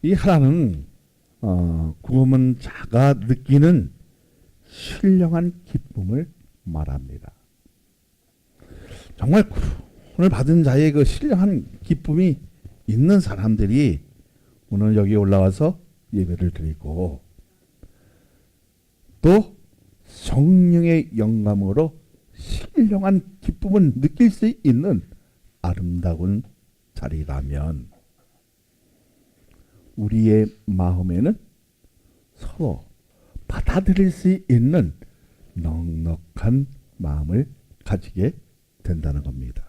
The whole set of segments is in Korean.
이 하나는 구원은 자가 느끼는 신령한 기쁨을 말합니다. 정말 구원을 받은 자의 그 신령한 기쁨이 있는 사람들이 오늘 여기 올라와서 예배를 드리고 또 성령의 영감으로 신령한 기쁨을 느낄 수 있는 아름다운 자리라면 우리의 마음에는 서로 받아들일 수 있는 넉넉한 마음을 가지게 된다는 겁니다.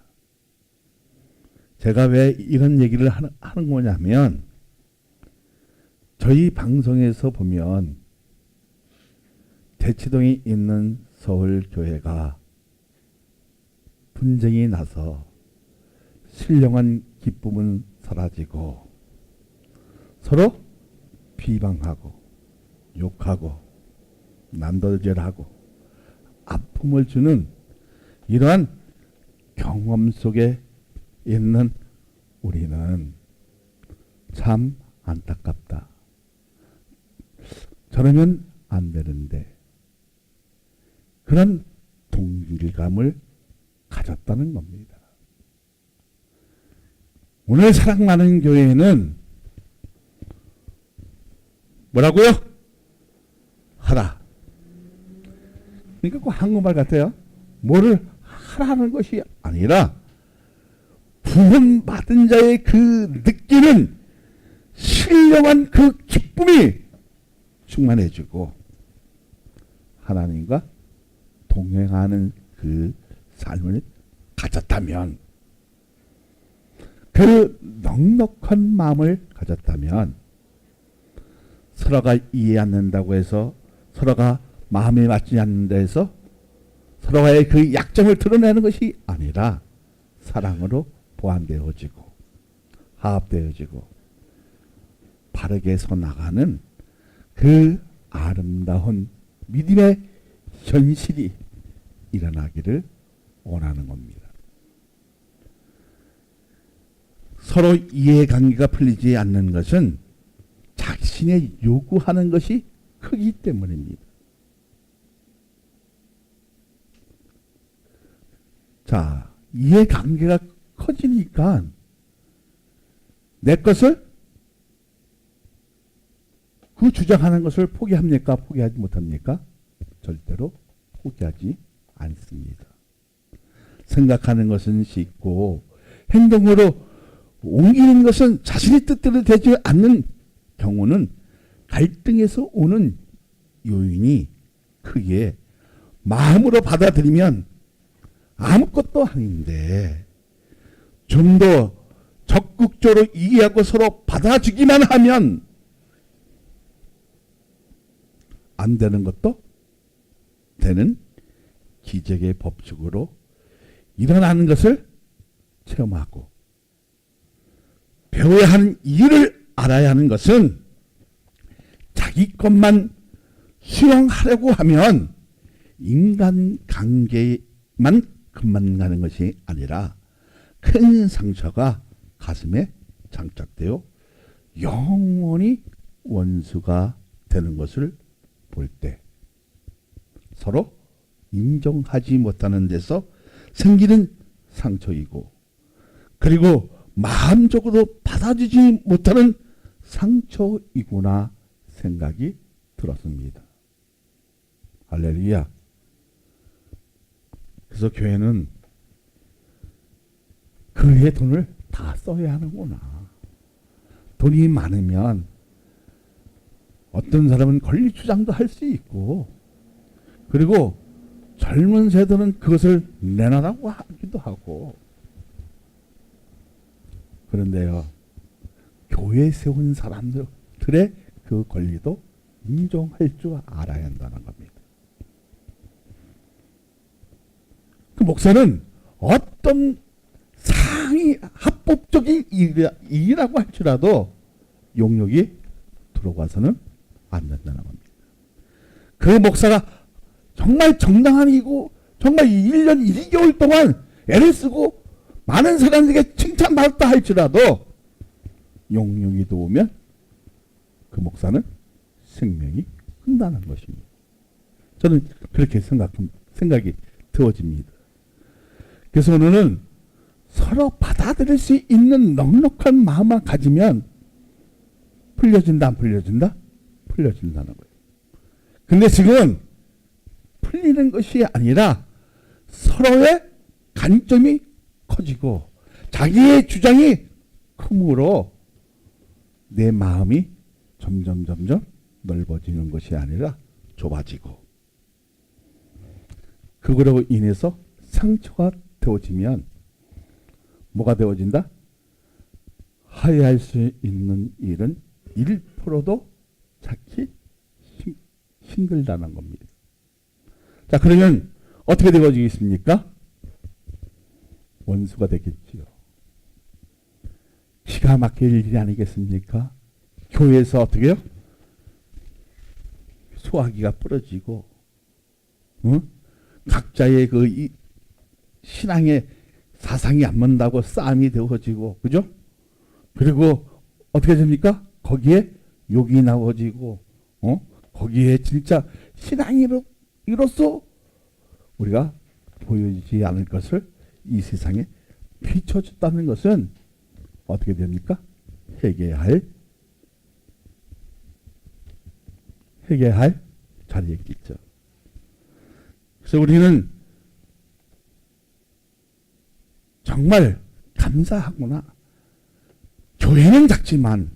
제가 왜 이런 얘기를 하는 거냐면 저희 방송에서 보면 대치동에 있는 서울교회가 분쟁이 나서 신령한 기쁨은 사라지고 서로 비방하고 욕하고 난도질하고 아픔을 주는 이러한 경험 속에 있는 우리는 참 안타깝다. 저러면 안 되는데 그런 동질감을 가졌다는 겁니다. 오늘 사랑하는 교회는 뭐라고요? 하라. 그러니까 그 한국말 같아요. 뭐를 하라는 것이 아니라 구원 받은 자의 그 느끼는 신령한 그 기쁨이 충만해지고 하나님과 동행하는 그 삶을 가졌다면 그 넉넉한 마음을 가졌다면 서로가 이해 안 된다고 해서 서로가 마음에 맞지 않는다 해서 서로의 그 약점을 드러내는 것이 아니라 사랑으로 보완되어지고 화합되어지고 바르게 서 나가는 그 아름다운 믿음의 현실이 일어나기를 원하는 겁니다. 서로 이해관계가 풀리지 않는 것은 자신의 요구하는 것이 크기 때문입니다. 자, 이해관계가 커지니까 내 것을 그 주장하는 것을 포기합니까? 포기하지 못합니까? 절대로 포기하지 않습니다. 생각하는 것은 쉽고 행동으로 옮기는 것은 자신의 뜻대로 되지 않는 경우는 갈등에서 오는 요인이 크게 마음으로 받아들이면 아무것도 아닌데 좀 더 적극적으로 이해하고 서로 받아주기만 하면 안 되는 것도 되는 기적의 법칙으로 일어나는 것을 체험하고 배워야 하는 이유를 알아야 하는 것은 자기 것만 수용하려고 하면 인간관계만 그만 가는 것이 아니라 큰 상처가 가슴에 장착되어 영원히 원수가 되는 것을 볼 때 서로 인정하지 못하는 데서 생기는 상처이고 그리고 마음적으로 받아주지 못하는 상처이구나 생각이 들었습니다. 할렐루야. 그래서 교회는 그의 돈을 다 써야 하는구나. 돈이 많으면 어떤 사람은 권리 주장도 할 수 있고 그리고 젊은 세대는 그것을 내놔라고 하기도 하고 그런데요. 교회 세운 사람들의 그 권리도 인정할 줄 알아야 한다는 겁니다. 그 목사는 어떤 상위 합법적인 일이라고 할지라도 용역이 들어와서는 안 된다는 겁니다. 그 목사가 정말 정당한 일이고 정말 1년 2개월 동안 애를 쓰고 많은 사람들에게 칭찬받았다 할지라도 용역이 들어오면 목사는 생명이 끝나는 것입니다. 저는 그렇게 생각이 되어집니다. 그래서 오늘은 서로 받아들일 수 있는 넉넉한 마음만 가지면 풀려진다, 안 풀려진다? 풀려진다는 거예요. 근데 지금 풀리는 것이 아니라 서로의 관점이 커지고 자기의 주장이 크므로 내 마음이 점점 넓어지는 것이 아니라 좁아지고, 그거로 인해서 상처가 되어지면 뭐가 되어진다? 하야할 수 있는 일은 1%도 찾기 힘들다는 겁니다. 자, 그러면 어떻게 되어지겠습니까? 원수가 되겠지요. 기가 막힐 일이 아니겠습니까? 교회에서 어떻게 해요? 소화기가 부러지고, 각자의 그 신앙의 사상이 안 맞는다고 싸움이 되어지고, 그죠? 그리고 어떻게 됩니까? 거기에 욕이 나오지고, 거기에 진짜 신앙인으로서 우리가 보여지지 않을 것을 이 세상에 비춰줬다는 것은 어떻게 됩니까? 회개할 자리였겠죠. 그래서 우리는 정말 감사하구나. 교회는 작지만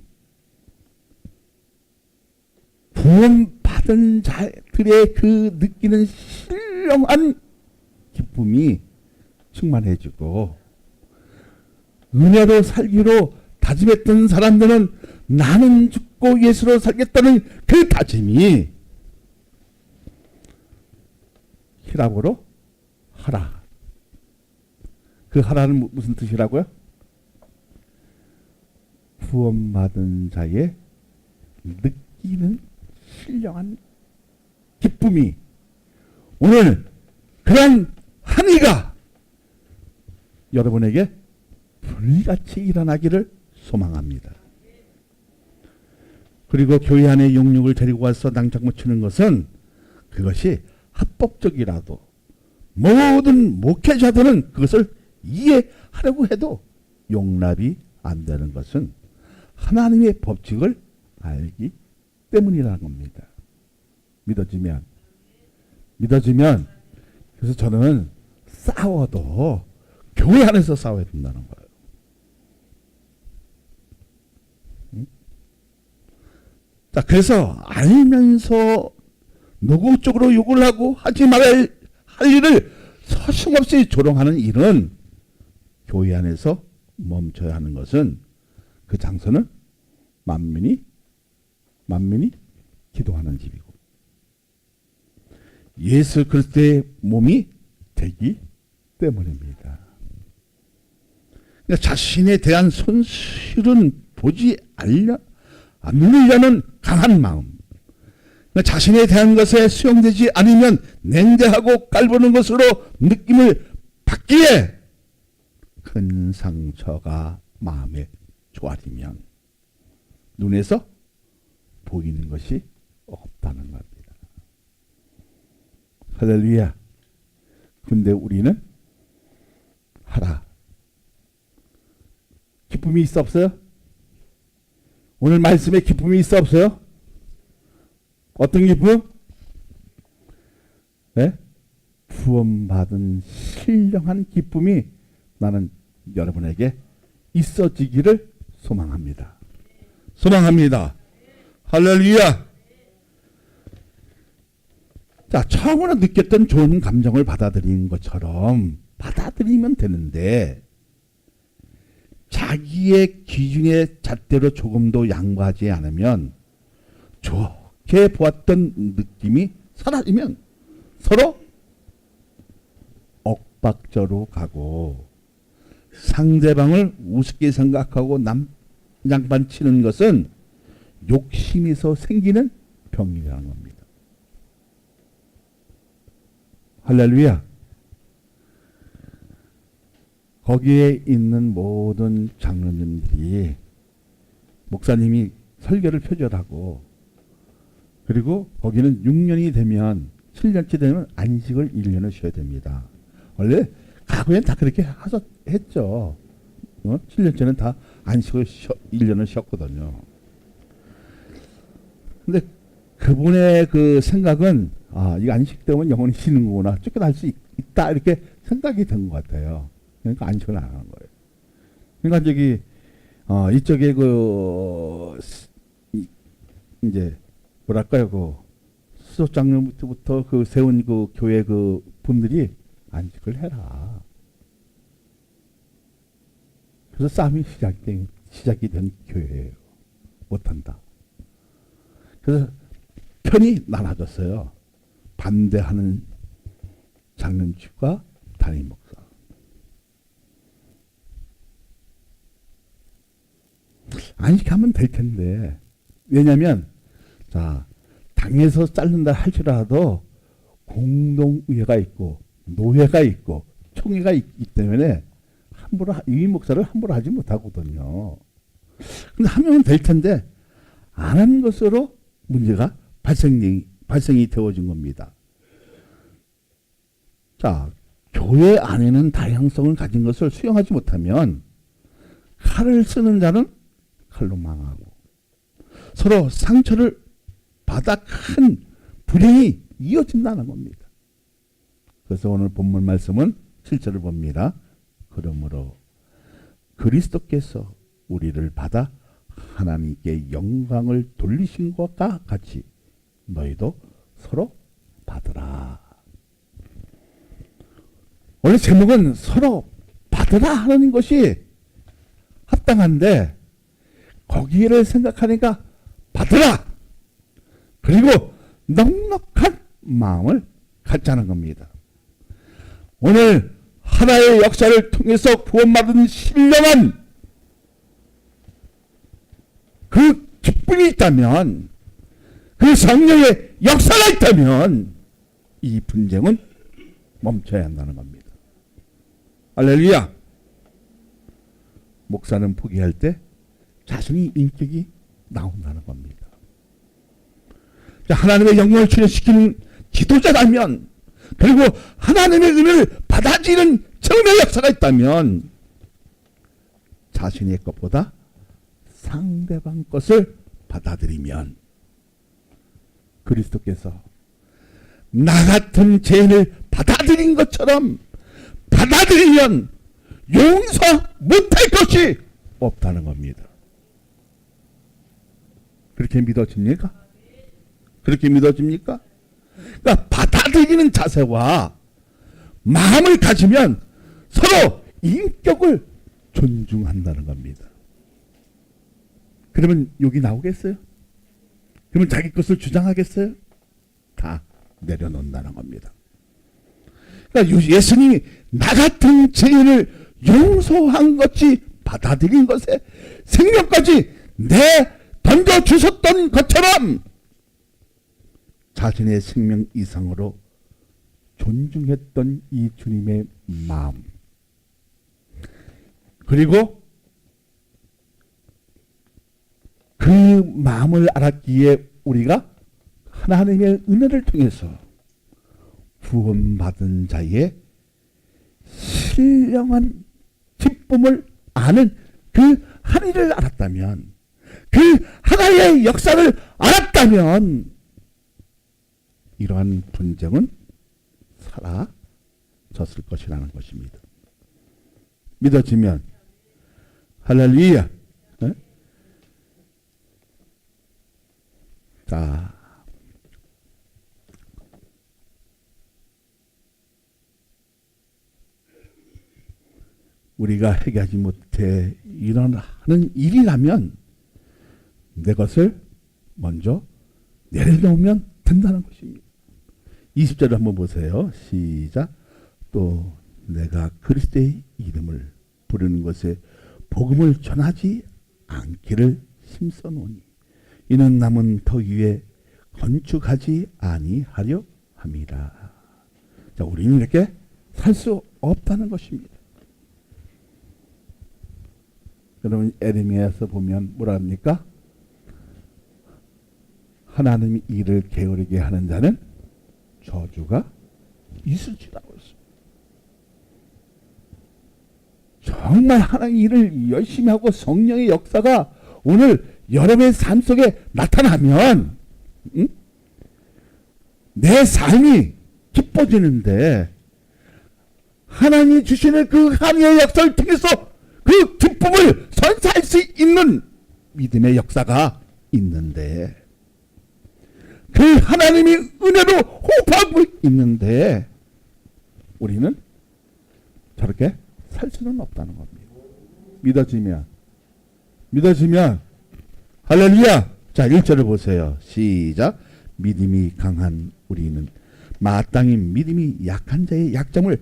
구원받은 자들의 그 느끼는 신령한 기쁨이 충만해지고, 은혜로 살기로 다짐했던 사람들은 나는 죽고 예수로 살겠다는 그 다짐이 히라보로 하라. 그 하라는 무슨 뜻이라고요? 구원받은 자의 느끼는 신령한 기쁨이 오늘 그런 한의가 여러분에게 불같이 일어나기를 소망합니다. 그리고 교회 안에 용육을 데리고 와서 낭장구 치는 것은 그것이 합법적이라도 모든 목회자들은 그것을 이해하려고 해도 용납이 안 되는 것은 하나님의 법칙을 알기 때문이라는 겁니다. 믿어지면 그래서 저는 싸워도 교회 안에서 싸워야 된다는 거예요. 자, 그래서 알면서 노골적으로 욕을 하고 하지 말아야 할 일을 서슴없이 조롱하는 일은 교회 안에서 멈춰야 하는 것은 그 장소는 만민이 기도하는 집이고 예수 그리스도의 몸이 되기 때문입니다. 그러니까 자신에 대한 손실은 보지 않으려는 강한 마음, 그러니까 자신에 대한 것에 수용되지 않으면 냉정하고 깔보는 것으로 느낌을 받기에 큰 상처가 마음에 조아리면 눈에서 보이는 것이 없다는 겁니다. 할렐루야. 근데 우리는 하라. 기쁨이 있어 없어요? 오늘 말씀에 기쁨이 있어 없어요? 어떤 기쁨? 네? 구원받은 신령한 기쁨이 나는 여러분에게 있어지기를 소망합니다. 소망합니다. 할렐루야. 자, 처음으로 느꼈던 좋은 감정을 받아들이는 것처럼 받아들이면 되는데 자기의 기준의 잣대로 조금도 양보하지 않으면 좋게 보았던 느낌이 사라지면 서로 엇박자로 가고 상대방을 우습게 생각하고 남장반 치는 것은 욕심에서 생기는 병이라는 겁니다. 할렐루야. 거기에 있는 모든 장로님들이 목사님이 설계를 표절하고, 그리고 거기는 6년이 되면 7년치 되면 안식을 1년을 쉬어야 됩니다. 원래 과거엔 다 그렇게 했죠. 7년째는 다 안식을 1년을 쉬었거든요. 근데 그분의 그 생각은 이 안식 때문에 영혼이 쉬는 거구나, 쫓겨날 수 있다, 이렇게 생각이 된 것 같아요. 그러니까 안식을 안 하는 거예요. 그러니까 이쪽에 이제 뭐랄까요, 수석장로부터 세운 교회 분들이 안식을 해라. 그래서 싸움이 시작이 된 교회예요. 못한다. 그래서 편이 나눠졌어요. 반대하는 장로직과 담임 목사. 안식하면 될 텐데, 왜냐하면 당에서 자른다 할지라도 공동의회가 있고 노회가 있고 총회가 있기 때문에 함부로 이 목사를 함부로 하지 못하거든요. 근데 하면 될 텐데 안 하는 것으로 문제가 발생이 되어진 겁니다. 교회 안에는 다양성을 가진 것을 수용하지 못하면 칼을 쓰는 자는 칼로 망하고, 서로 상처를 받아 큰 불행이 이어진다는 겁니다. 그래서 오늘 본문 말씀은 7절을 봅니다. 그러므로 그리스도께서 우리를 받아 하나님께 영광을 돌리신 것과 같이 너희도 서로 받으라. 원래 제목은 서로 받으라 하는 것이 합당한데, 거기를 생각하니까 받으라, 그리고 넉넉한 마음을 갖자는 겁니다. 오늘 하나의 역사를 통해서 구원받은 신령한 그 기쁨이 있다면, 그 성령의 역사가 있다면 이 분쟁은 멈춰야 한다는 겁니다. 할렐루야. 목사는 포기할 때 자신의 인격이 나온다는 겁니다. 하나님의 영광을 출현시키는 지도자라면, 그리고 하나님의 은혜를 받아들이는 처음의 역사가 있다면, 자신의 것보다 상대방 것을 받아들이면, 그리스도께서 나 같은 죄인을 받아들인 것처럼 받아들이면 용서 못할 것이 없다는 겁니다. 그렇게 믿어집니까? 그렇게 믿어집니까? 그러니까 받아들이는 자세와 마음을 가지면 서로 인격을 존중한다는 겁니다. 그러면 욕이 나오겠어요? 그러면 자기 것을 주장하겠어요? 다 내려놓는다는 겁니다. 그러니까 예수님이 나 같은 죄인을 용서한 것이 받아들인 것에 생명까지 던져주셨던 것처럼 자신의 생명 이상으로 존중했던 이 주님의 마음, 그리고 그 마음을 알았기에 우리가 하나님의 은혜를 통해서 구원받은 자의 신령한 기쁨을 아는 그 한의를 알았다면, 그 하나의 역사를 알았다면 이러한 분쟁은 사라졌을 것이라는 것입니다. 믿어지면 할렐루야. 네? 자, 우리가 해결하지 못해 일어나는 일이라면 내 것을 먼저 내려놓으면 된다는 것입니다. 20절을 한번 보세요. 시작. 또 내가 그리스도의 이름을 부르는 것에 복음을 전하지 않기를 힘써노니 이는 남은 터 위에 건축하지 아니하려 함이라. 자, 우리는 이렇게 살 수 없다는 것입니다. 여러분 에레미야에서 보면 뭐라 합니까? 하나님의 일을 게으르게 하는 자는 저주가 있을지라고 했습니다. 정말 하나님의 일을 열심히 하고 성령의 역사가 오늘 여러분의 삶 속에 나타나면 내 삶이 기뻐지는데 하나님이 주시는 그 하나님의 역사를 통해서 그 기쁨을 선사할 수 있는 믿음의 역사가 있는데 그 하나님이 은혜로 호흡하고 있는데 우리는 저렇게 살 수는 없다는 겁니다. 믿어지면 할렐루야. 자 1절을 보세요. 시작. 믿음이 강한 우리는 마땅히 믿음이 약한 자의 약점을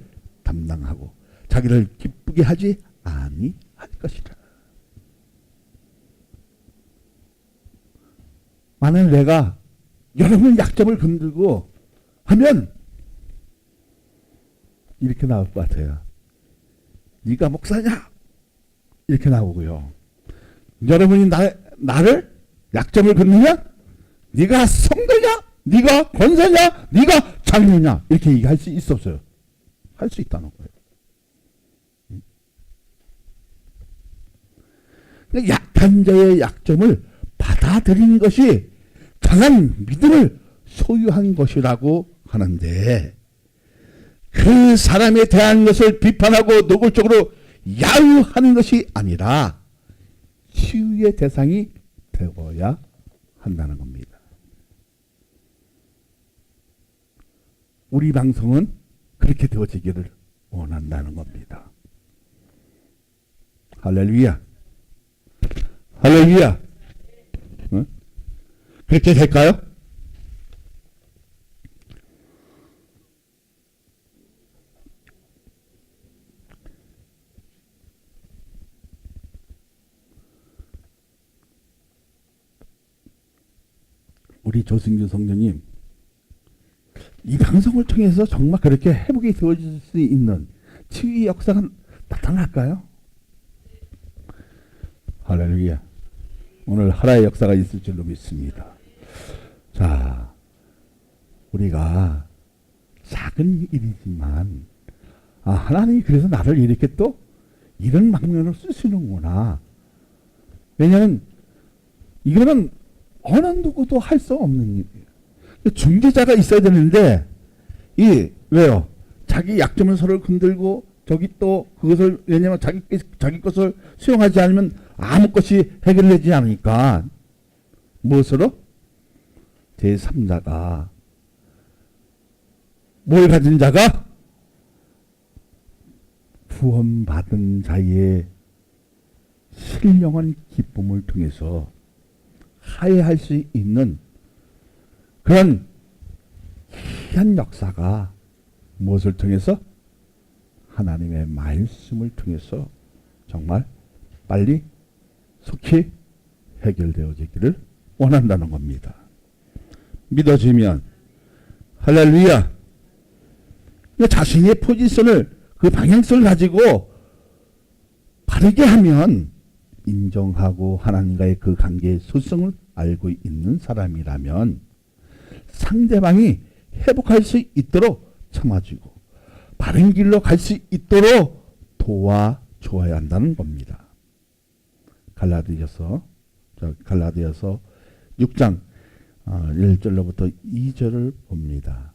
담당하고 자기를 기쁘게 하지 아니할 것이라. 만약 내가 여러분 약점을 건들고 하면 이렇게 나올 것 같아요. 네가 목사냐? 이렇게 나오고요. 여러분이 나를 약점을 건드냐? 네가 성도냐? 네가 권사냐? 네가 장로냐? 이렇게 얘기할 수 있었어요. 할 수 있다는 거예요. 약한 자의 약점을 받아들이는 것이 강한 믿음을 소유한 것이라고 하는데 그 사람에 대한 것을 비판하고 노골적으로 야유하는 것이 아니라 치유의 대상이 되어야 한다는 겁니다. 우리 방송은 그렇게 되어지기를 원한다는 겁니다. 할렐루야. 할렐루야. 응? 그렇게 될까요? 우리 조승규 성도님, 이 방송을 통해서 정말 그렇게 회복이 되어질 수 있는 치유의 역사가 나타날까요? 할렐루야. 오늘 하나의 역사가 있을 줄로 믿습니다. 자, 우리가 작은 일이지만 하나님이 그래서 나를 이렇게 또 이런 방면으로 쓰시는구나. 왜냐하면 이거는 어느 누구도 할 수 없는 일이에요. 중재자가 있어야 되는데 왜요? 자기 약점을 서로 건들고 저기 또 그것을 왜냐면 자기 것을 수용하지 않으면 아무 것이 해결되지 않으니까 무엇으로? 제3자가 뭘 가진 자가? 구원받은 자의 신령한 기쁨을 통해서 화해할 수 있는 그런 희한 역사가 무엇을 통해서? 하나님의 말씀을 통해서 정말 빨리 속히 해결되어지기를 원한다는 겁니다. 믿어지면 할렐루야. 자신의 포지션을 그 방향성을 가지고 바르게 하면 인정하고 하나님과의 그 관계의 소성을 알고 있는 사람이라면 상대방이 회복할 수 있도록 참아주고 바른 길로 갈 수 있도록 도와줘야 한다는 겁니다. 갈라디아서 6장 1절로부터 2절을 봅니다.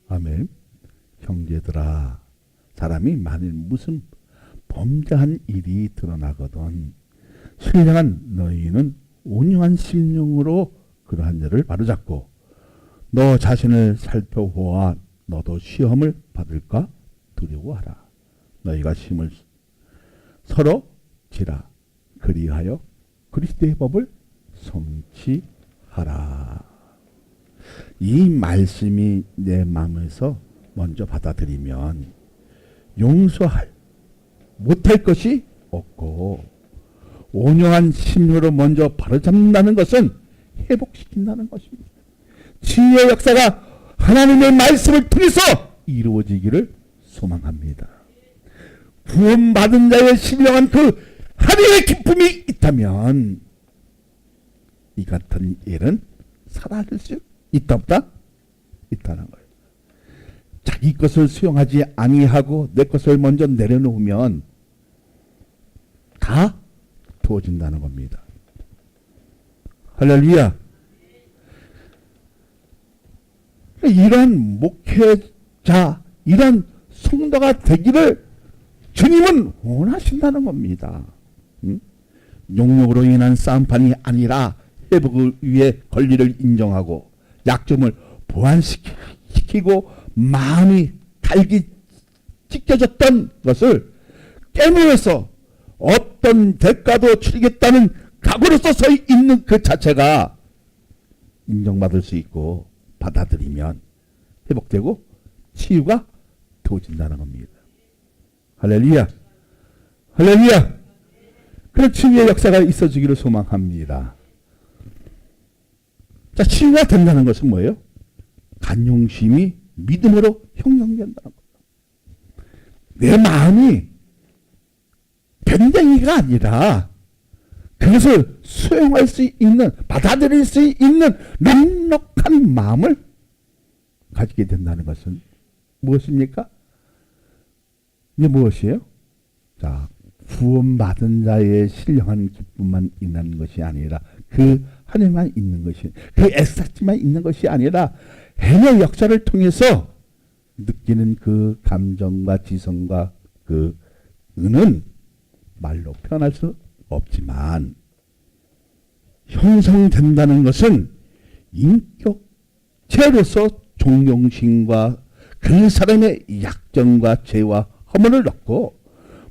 아멘. 형제들아, 사람이 만일 무슨 범죄한 일이 드러나거든 신령한 너희는 온유한 심령으로 그러한 일을 바로잡고 너 자신을 살펴보아 너도 시험을 받을까 두려워하라. 너희가 시험을 서로 지라. 그리하여 그리스도의 법을 성취하라. 이 말씀이 내 마음에서 먼저 받아들이면 용서할 못할 것이 없고 온유한 심령으로 먼저 바로잡는다는 것은 회복시킨다는 것입니다. 치유의 역사가 하나님의 말씀을 통해서 이루어지기를 소망합니다. 구원받은 자의 신령한 그 하나님의 기쁨이 있다면 이 같은 일은 사라질 수 있다 없다? 있다는 거예요. 자기 것을 수용하지 아니하고 내 것을 먼저 내려놓으면 다 두어진다는 겁니다. 할렐루야. 이런 목회자, 이런 성도가 되기를 주님은 원하신다는 겁니다. 욕력으로 인한 싸움판이 아니라 회복을 위해 권리를 인정하고 약점을 보완시키고 마음이 달기 찢겨졌던 것을 깨물어서 어떤 대가도 치르겠다는 각오로서 서 있는 그 자체가 인정받을 수 있고 받아들이면 회복되고 치유가 되어진다는 겁니다. 할렐루야. 할렐루야. 그런 치유의 역사가 있어지기를 소망합니다. 자, 치유가 된다는 것은 뭐예요? 간용심이 믿음으로 형성된다는 겁니다. 내 마음이 변댕이가 아니라 그것을 수용할 수 있는, 받아들일 수 있는 넉넉한 마음을 가지게 된다는 것은 무엇입니까? 이게 무엇이에요? 자, 구원받은 자의 신령한 기쁨만 있는 것이 아니라 그 하늘만 있는 것이, 그 엑스타치만 있는 것이 아니라 해의 역사를 통해서 느끼는 그 감정과 지성과 그 은은 말로 표현할 수 없지만 형성된다는 것은 인격체로서 존경심과 그 사람의 약점과 죄와 허물을 넣고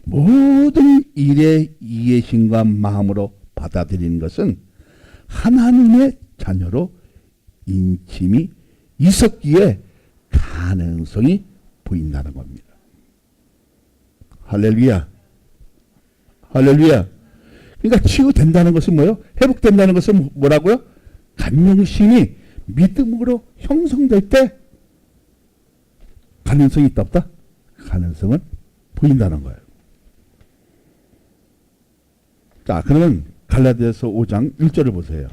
모든 일의 이해심과 마음으로 받아들이는 것은 하나님의 자녀로 인침이 있었기에 가능성이 보인다는 겁니다. 할렐루야. 할렐루야. 그러니까 치유된다는 것은 뭐예요? 회복된다는 것은 뭐라고요? 간용심이 믿음으로 형성될 때 가능성이 있다 없다? 가능성은 보인다는 거예요. 자, 그러면 갈라디아서 5장 1절을 보세요.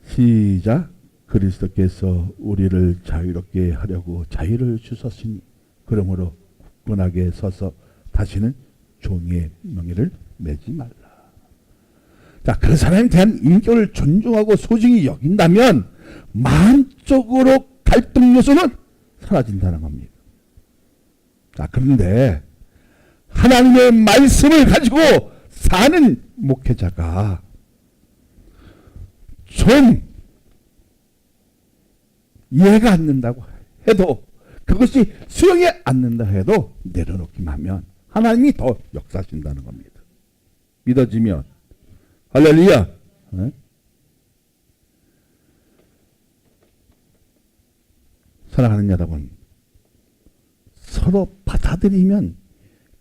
시작. 그리스도께서 우리를 자유롭게 하려고 자유를 주셨으니 그러므로 굳건하게 서서 다시는 종의 명예를 매지 말라. 자, 그 사람에 대한 인격을 존중하고 소중히 여긴다면 마음적으로 갈등 요소는 사라진다는 겁니다. 자, 그런데 하나님의 말씀을 가지고 사는 목회자가 좀 이해가 안 된다고 해도, 그것이 수용이 안 된다 해도 내려놓기만 하면 하나님이 더 역사하신다는 겁니다. 믿어지면. 할렐루야. 네? 사랑하는 여러분, 서로 받아들이면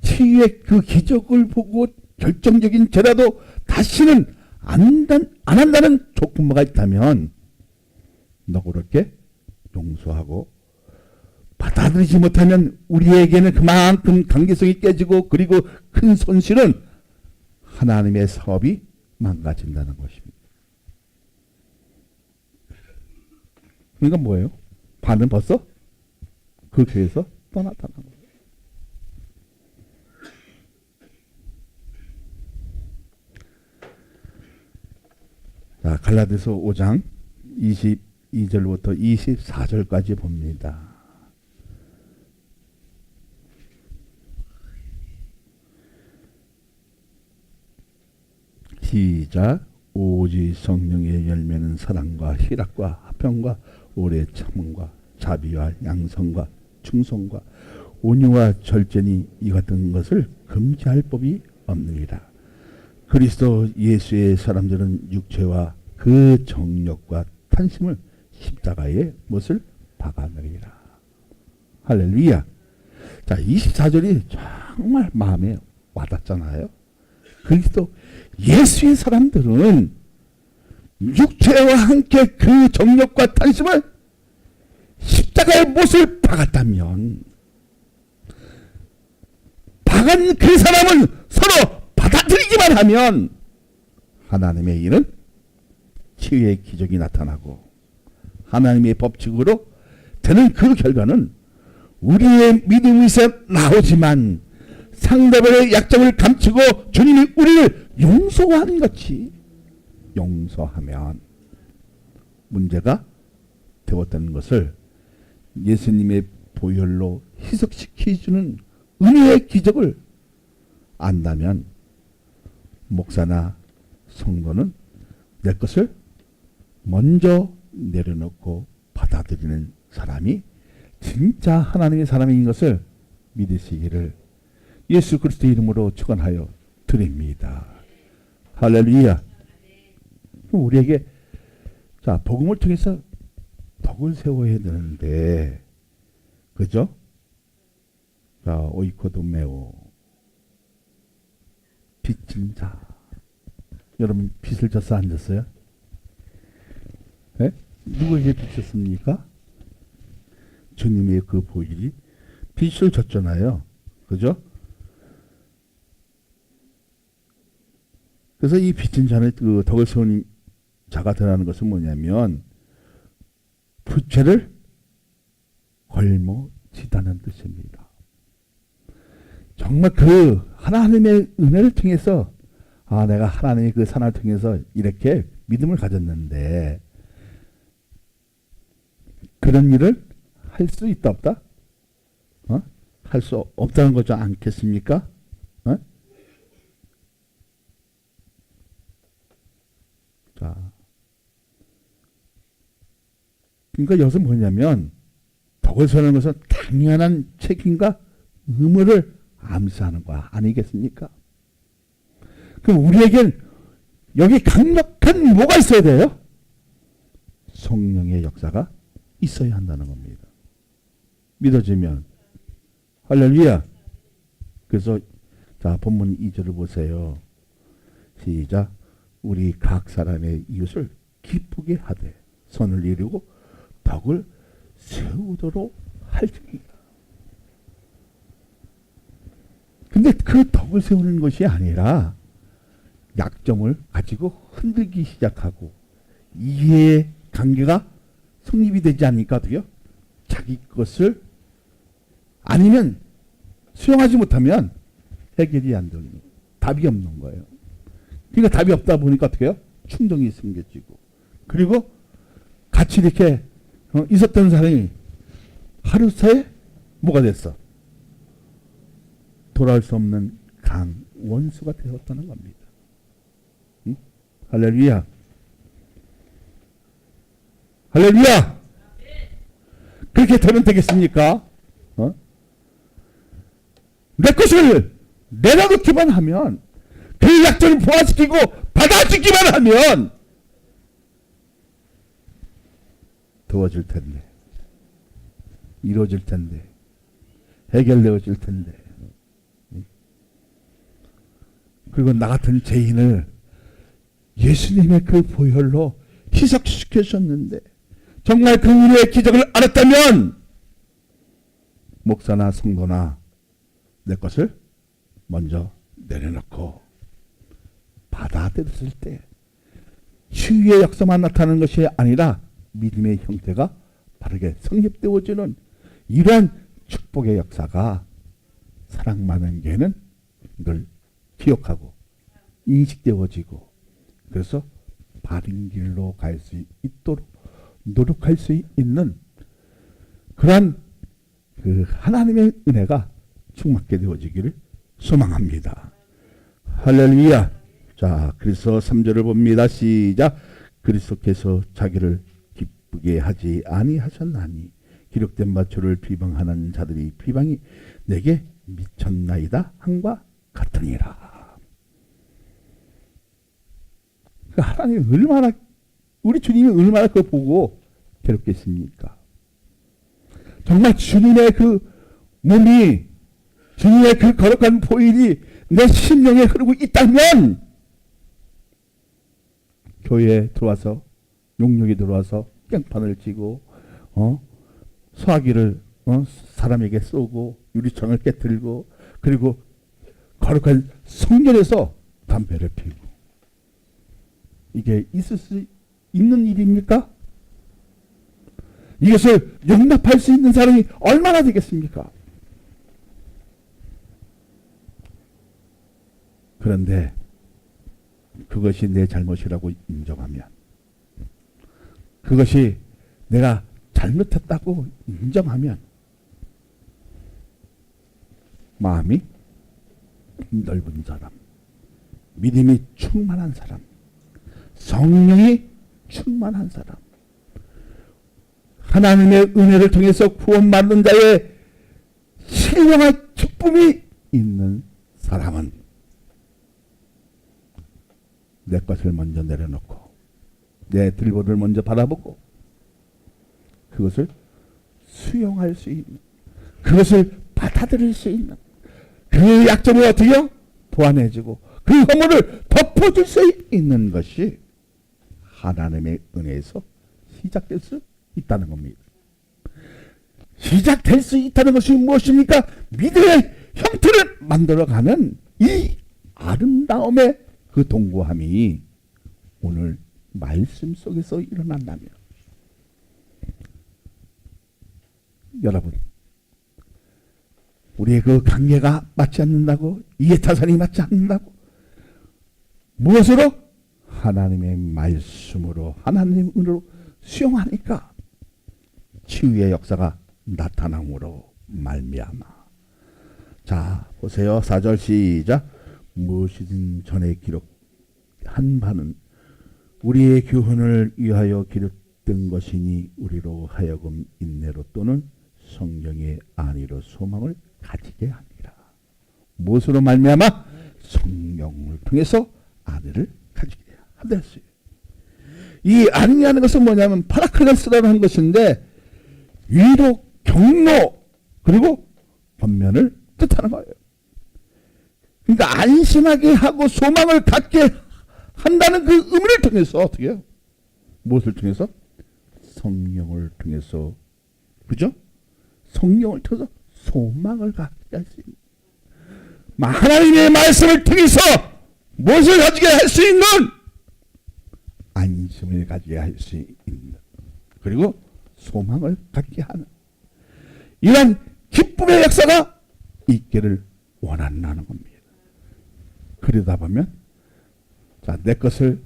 치유의 그 기적을 보고 결정적인 죄라도 다시는 안 한다는 조건부가 있다면 너그럽게 용서하고, 받아들이지 못하면 우리에게는 그만큼 관계성이 깨지고 그리고 큰 손실은 하나님의 사업이 망가진다는 것입니다. 그러니까 뭐예요? 반은 벌써 그 교회에서 떠났다는 거예요. 자, 갈라디아서 5장 22절부터 24절까지 봅니다. 시작. 오직 성령의 열매는 사랑과 희락과 화평과 오래 참음과 자비와 양성과 충성과 온유와 절제니 이 같은 것을 금지할 법이 없느니라. 그리스도 예수의 사람들은 육체와 그 정욕과 탄심을 십자가에 못을 박아내리라. 할렐루야. 자, 24절이 정말 마음에 와닿잖아요. 그리스도 예수의 사람들은 육체와 함께 그 정욕과 탄심을 십자가의 못을 박았다면 박은 그 사람은 서로 받아 받아들이기만 하면 하나님의 일은 치유의 기적이 나타나고 하나님의 법칙으로 되는 그 결과는 우리의 믿음에서 나오지만 상대방의 약점을 감추고 주님이 우리를 용서하는 것이 용서하면 문제가 되었다는 것을 예수님의 보혈로 희석시켜주는 은혜의 기적을 안다면 목사나 성도는 내 것을 먼저 내려놓고 받아들이는 사람이 진짜 하나님의 사람인 것을 믿으시기를 예수 그리스도의 이름으로 축원하여 드립니다. 할렐루야. 우리에게 자 복음을 통해서 덕을 세워야 되는데 그죠? 자 오이코도메오 빚진 자 여러분 빚을 져서 안 졌어요? 네? 누구에게 빚졌습니까? 주님의 그 보혈이 빚을 졌잖아요. 그죠? 그래서 이 빚진 자는 그 덕을 세운 자가 되라는 것은 뭐냐면 부채를 걸머지다는 뜻입니다. 정말 그 하나님의 은혜를 통해서 내가 하나님의 그 산을 통해서 이렇게 믿음을 가졌는데 그런 일을 할 수 있다 없다? 할 수 없다는 거지 않겠습니까? 자, 그러니까 여기서 뭐냐면 덕을 세우는 것은 당연한 책임과 의무를 암시하는 거야. 아니겠습니까? 그럼 우리에겐 여기 강력한 뭐가 있어야 돼요? 성령의 역사가 있어야 한다는 겁니다. 믿어지면 할렐루야. 그래서 자 본문 2절을 보세요. 시작. 우리 각 사람의 이웃을 기쁘게 하되 선을 이루고 덕을 세우도록 할지니라. 근데 그 덕을 세우는 것이 아니라 약점을 가지고 흔들기 시작하고 이해의 관계가 성립이 되지 않으니까 어떻게요? 자기 것을 아니면 수용하지 못하면 해결이 안 되는 거예요. 답이 없는 거예요. 그러니까 답이 없다 보니까 어떻게 해요? 충동이 생겨지고 그리고 같이 이렇게 있었던 사람이 하루 새에 뭐가 됐어? 돌아올 수 없는 강 원수가 되었다는 겁니다. 응? 할렐루야. 할렐루야. 그렇게 되면 되겠습니까? 내 것을 내려놓기만 하면 그 약점을 부활시키고 받아주기만 하면 도와줄 텐데 이루어질 텐데 해결되어질 텐데 그리고 나 같은 죄인을 예수님의 그 보혈로 희석시켜주셨는데 정말 그 은혜의 기적을 알았다면 목사나 성도나 내 것을 먼저 내려놓고 받아들였을 때 치유의 역사만 나타나는 것이 아니라 믿음의 형태가 바르게 성립되어지는 이러한 축복의 역사가 사랑 많은 교회는 이걸 기억하고 인식되어지고 그래서 바른 길로 갈 수 있도록 노력할 수 있는 그러한 그 하나님의 은혜가 충만하게 되어지기를 소망합니다. 할렐루야. 자, 그래서 3절을 봅니다. 시작. 그리스도께서 자기를 기쁘게 하지 아니하셨나니 기록된 바 주를 비방하는 자들이 비방이 내게 미쳤나이다 함과 같으니라. 하나님 얼마나 우리 주님이 얼마나 그거 보고 괴롭겠습니까? 정말 주님의 그 몸이 주님의 그 거룩한 보혈이 내 심령에 흐르고 있다면 교회에 들어와서 용력이 들어와서 깽판을 치고 소화기를 사람에게 쏘고 유리창을 깨뜨리고 그리고 거룩한 성전에서 담배를 피우고. 이게 있을 수 있는 일입니까? 이것을 용납할 수 있는 사람이 얼마나 되겠습니까? 그런데 그것이 내 잘못이라고 인정하면, 그것이 내가 잘못했다고 인정하면 마음이 넓은 사람, 믿음이 충만한 사람, 성령이 충만한 사람, 하나님의 은혜를 통해서 구원받는 자의 신령한 기쁨이 있는 사람은 내 것을 먼저 내려놓고 내 들보를 먼저 바라보고 그것을 수용할 수 있는, 그것을 받아들일 수 있는, 그 약점을 어떻게 보완해주고 그 허물을 덮어줄 수 있는 것이 하나님의 은혜에서 시작될 수 있다는 겁니다. 시작될 수 있다는 것이 무엇입니까? 믿음의 형태를 만들어가는 이 아름다움의 그 동고함이 오늘 말씀 속에서 일어난다면, 여러분, 우리의 그 관계가 맞지 않는다고, 이해타산이 맞지 않는다고, 무엇으로? 하나님의 말씀으로, 하나님의 은혜로 수용하니까 치유의 역사가 나타남으로 말미암아. 자, 보세요. 4절 시작. 무엇이든 전에 기록한 바는 우리의 교훈을 위하여 기록된 것이니 우리로 하여금 인내로 또는 성령의 안위로 소망을 가지게 하니라. 무엇으로 말미암아? 성령을 통해서 안위를 가지게 한다. 이 안위라는 것은 뭐냐면 파라클레스라는 것인데 위로, 경로, 그리고 권면을 뜻하는 거예요. 그러니까 안심하게 하고 소망을 갖게 한다는 그 의미를 통해서 어떻게 해요? 무엇을 통해서? 성령을 통해서, 그죠? 성령을 통해서 소망을 갖게 할 수 있는, 하나님의 말씀을 통해서 무엇을 가지게 할 수 있는? 안심을 가지게 할 수 있는, 그리고 소망을 갖게 하는 이러한 기쁨의 역사가 있기를 원한다는 겁니다. 그러다 보면, 자, 내 것을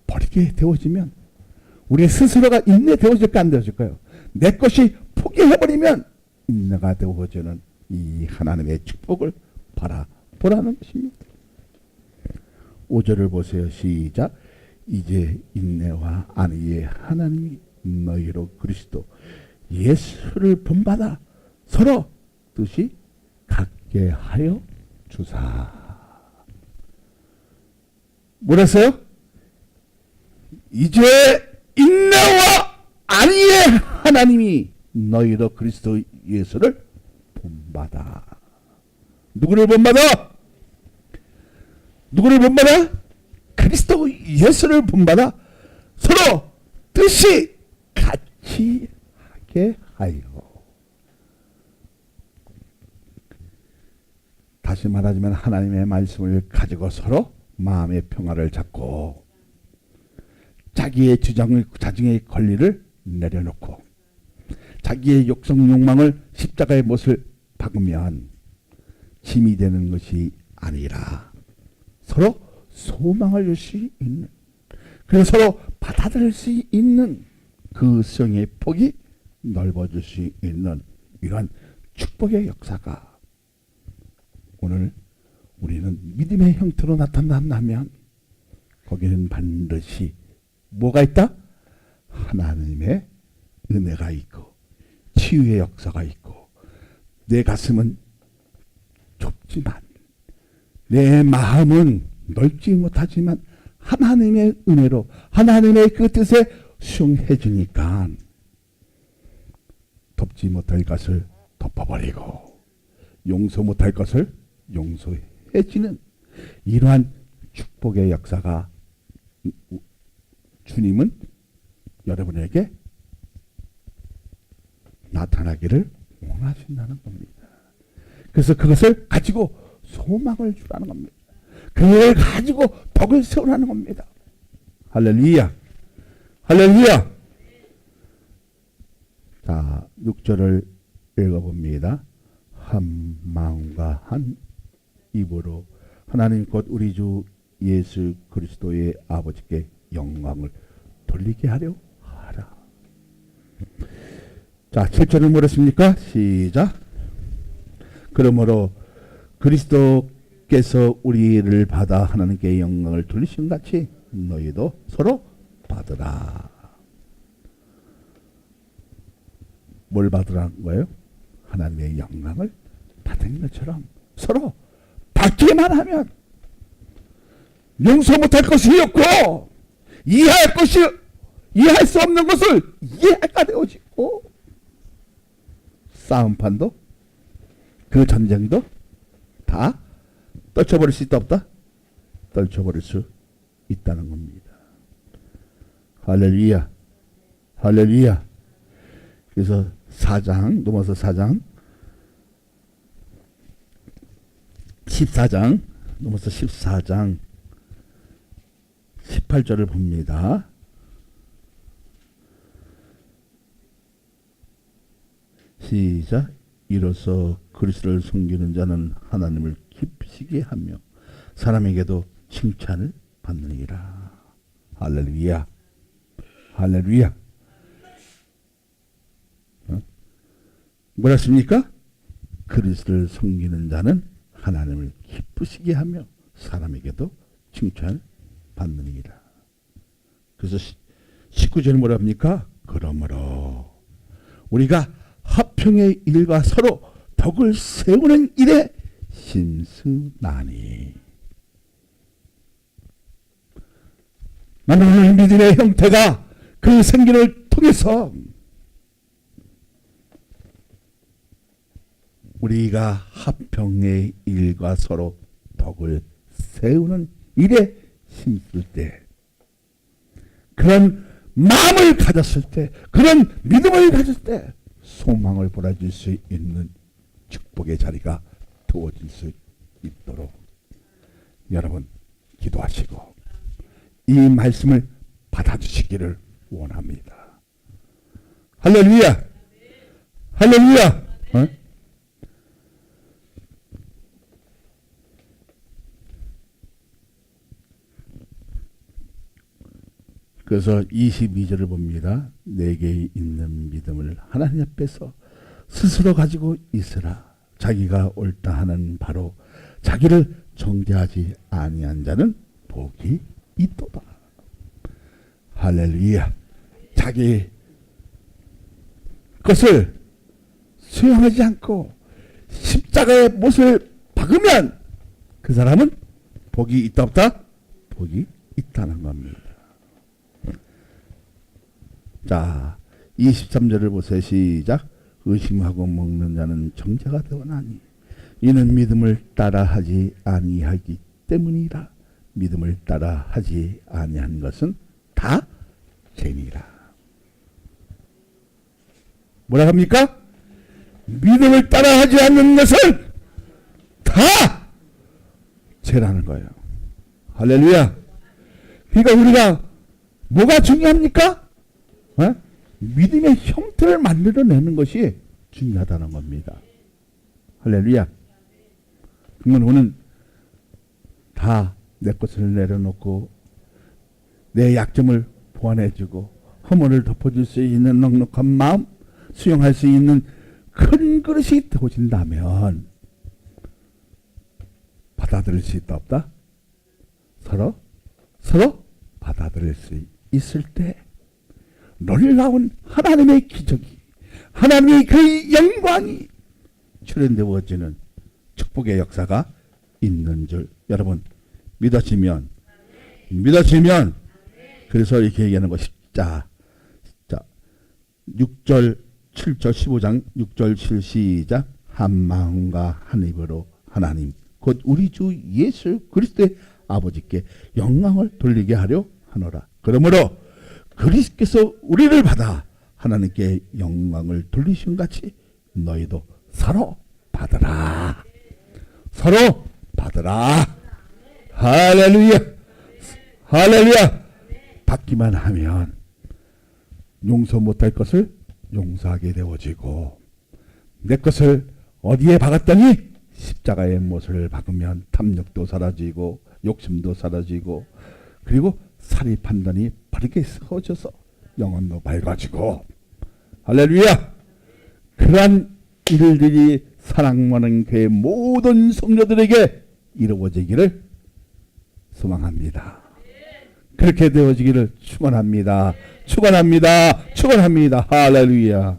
버리게 되어지면 우리 스스로가 인내되어질까 안 되어질까요? 내 것이 포기해버리면 인내가 되어지는 이 하나님의 축복을 바라보라는 것입니다. 5절을 보세요. 시작. 이제 인내와 안위의 하나님이 너희로 그리스도 예수를 본받아 서로 뜻이 같게 하여 주사. 뭐랬어요? 이제 인내와 안위의 하나님이 너희로 그리스도 예수를 본받아. 누구를 본받아? 누구를 본받아? 그리스도 예수를 본받아 서로 뜻이 같이 하게 하여. 다시 말하자면 하나님의 말씀을 가지고 서로 마음의 평화를 잡고 자기의 주장을, 자중의 권리를 내려놓고 자기의 욕성 욕망을 십자가의 못을 박으면 짐이 되는 것이 아니라 서로 소망을 줄 수 있는, 그래서 서로 받아들일 수 있는 그 성의 폭이 넓어질 수 있는 이러한 축복의 역사가 오늘 우리는 믿음의 형태로 나타난다면 거기는 반드시 뭐가 있다? 하나님의 은혜가 있고 치유의 역사가 있고, 내 가슴은 좁지만 내 마음은 넓지 못하지만 하나님의 은혜로 하나님의 그 뜻에 수용해 주니까 덮지 못할 것을 덮어버리고 용서 못할 것을 용서해 주는 이러한 축복의 역사가 주님은 여러분에게 나타나기를 원하신다는 겁니다. 그래서 그것을 가지고 소망을 주라는 겁니다. 그걸 가지고 덕을 세우라는 겁니다. 할렐루야. 할렐루야. 자, 6절을 읽어봅니다. 한 마음과 한 입으로 하나님 곧 우리 주 예수 그리스도의 아버지께 영광을 돌리게 하려 하라. 자, 7절은 뭐랬습니까? 시작. 그러므로 그리스도께서 우리를 받아 하나님께 영광을 돌리신 같이 너희도 서로 받으라. 뭘 받으라는 거예요? 하나님의 영광을 받은 것처럼 서로 받기만 하면 용서 못할 것이 없고 이해할 수 없는 것을 이해할까 되어지고 싸움판도 그 전쟁도 다 떨쳐버릴 수 있다 없다? 떨쳐버릴 수 있다는 겁니다. 할렐루야. 할렐루야. 그래서 4장 넘어서 4장 14장 넘어서 14장 18절을 봅니다. 시작. 이로써 그리스도를 섬기는 자는 하나님을 기쁘시게 하며 사람에게도 칭찬을 받느니라. 할렐루야. 할렐루야. 뭐랬습니까? 그리스도를 섬기는 자는 하나님을 기쁘시게 하며 사람에게도 칭찬을 받느니라. 그래서 19절에 뭐라 합니까? 그러므로 우리가 화평의 일과 서로 덕을 세우는 일에 심쓰나니. 나는 오늘 믿음의 형태가 그 생기를 통해서 우리가 화평의 일과 서로 덕을 세우는 일에 힘쓸 때, 그런 마음을 가졌을 때, 그런 믿음을 가질 때 소망을 보내줄 수 있는 축복의 자리가 두어질 수 있도록 여러분 기도하시고 이 말씀을 받아주시기를 원합니다. 할렐루야. 할렐루야. 어? 그래서 22절을 봅니다. 내게 있는 믿음을 하나님 앞에서 스스로 가지고 있으라. 자기가 옳다 하는 바로 자기를 정죄하지 아니한 자는 복이 있도다. 할렐루야. 자기 것을 수용하지 않고 십자가의 못을 박으면 그 사람은 복이 있다 없다? 복이 있다는 겁니다. 자, 23절을 보세요. 시작. 의심하고 먹는 자는 정죄가 되오나니 이는 믿음을 따라하지 아니하기 때문이라. 믿음을 따라하지 아니한 것은 다 죄니라. 뭐라 합니까? 믿음을 따라하지 않는 것은 다 죄라는 거예요. 할렐루야. 그러니까 우리가 뭐가 중요합니까? 어? 믿음의 형태를 만들어내는 것이 중요하다는 겁니다. 할렐루야. 그러면 오늘 다 내 것을 내려놓고 내 약점을 보완해주고 허물을 덮어줄 수 있는 넉넉한 마음, 수용할 수 있는 큰 그릇이 되어진다면 받아들일 수 있다 없다? 서로 받아들일 수 있을 때 놀라운 하나님의 기적이, 하나님의 그 영광이 출현되어지는 축복의 역사가 있는 줄 여러분 믿어지면 그래서 이렇게 얘기하는 것이 자 6절 7절 15장 6절 7 시작. 한 마음과 한 입으로 하나님 곧 우리 주 예수 그리스도의 아버지께 영광을 돌리게 하려 하노라. 그러므로 그리스도께서 우리를 받아 하나님께 영광을 돌리신 같이 너희도 서로 받으라. 서로 받으라. 할렐루야. 할렐루야. 받기만 하면 용서 못할 것을 용서하게 되어지고, 내 것을 어디에 박았더니 십자가의 못을 박으면 탐욕도 사라지고 욕심도 사라지고, 그리고 사리 판단이 바르게 서져서 영혼도 밝아지고, 할렐루야. 그러한 일들이 사랑하는 교회 모든 성도들에게 이루어지기를 소망합니다. 그렇게 되어지기를 축원합니다. 축원합니다. 축원합니다. 할렐루야.